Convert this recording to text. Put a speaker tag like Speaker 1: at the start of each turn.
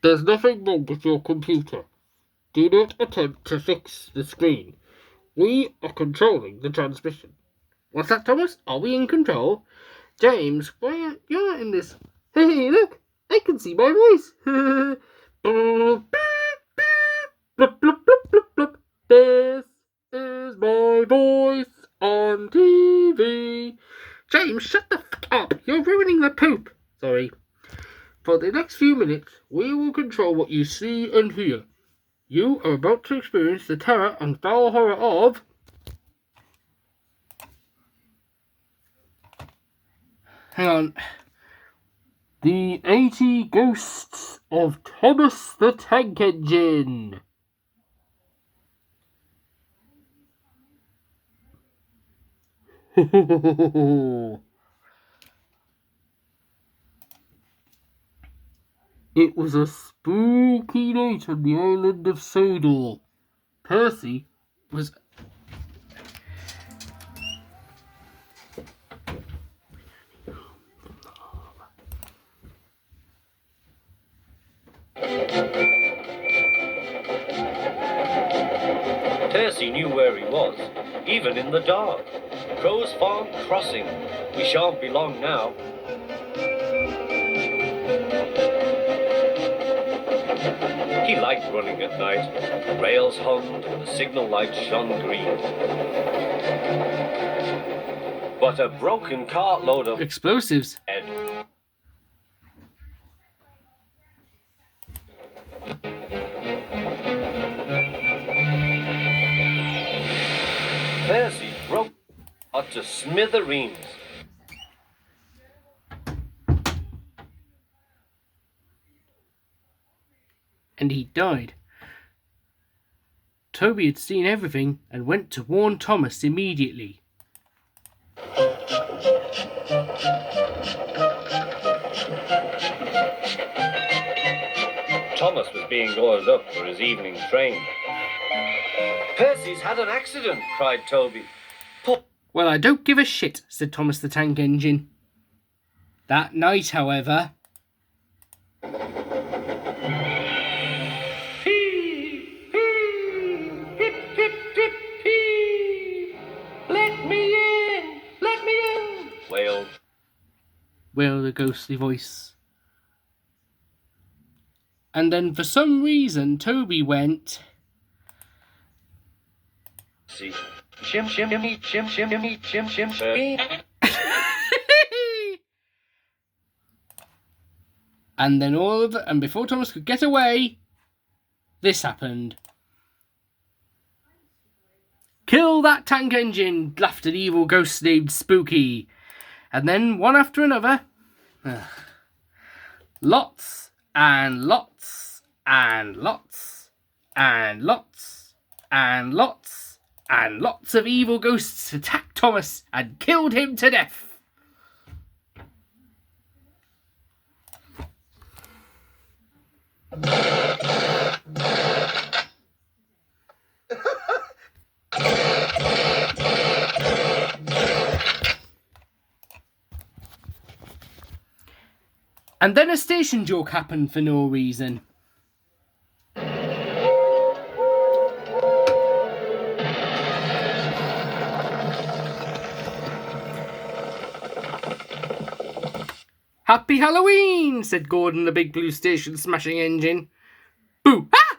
Speaker 1: There's nothing wrong with your computer. Do not attempt to fix the screen. We are controlling the transmission. What's that, Thomas? Are we in control? James, why you're in this? Hey, look! I can see my voice. Blip, blip, blip, blip, blip. This is my voice on TV. James, shut the fuck up. You're ruining the poop. Sorry. For the next few minutes, we will control what you see and hear. You are about to experience the terror and foul horror of... Hang on. The 80 Ghosts of Thomas the Tank Engine. It was a spooky night on the island of Sodor. Percy was...
Speaker 2: Percy knew where he was, even in the dark. Crow's Farm Crossing. We shan't be long now. He liked running at night. The rails hummed and the signal lights shone green. But a broken cartload of
Speaker 1: explosives.
Speaker 2: Percy broke up to smithereens.
Speaker 1: And he died. Toby had seen everything and went to warn Thomas immediately.
Speaker 2: Thomas was being oiled up for his evening train. Percy's had an accident, cried Toby.
Speaker 1: Well, I don't give a shit, said Thomas the Tank Engine. That night, however... wailed a ghostly voice. And then for some reason Toby went...
Speaker 2: Shim, shimmy, shim, shimmy, shim, shim, shim.
Speaker 1: And then and before Thomas could get away, this happened. Kill that tank engine, laughed an evil ghost named Spooky. And then, one after another, lots and lots and lots and lots and lots and lots of evil ghosts attacked Thomas and killed him to death. And then a station joke happened for no reason. Happy Halloween, said Gordon, the big blue station smashing engine. Boo! Ah!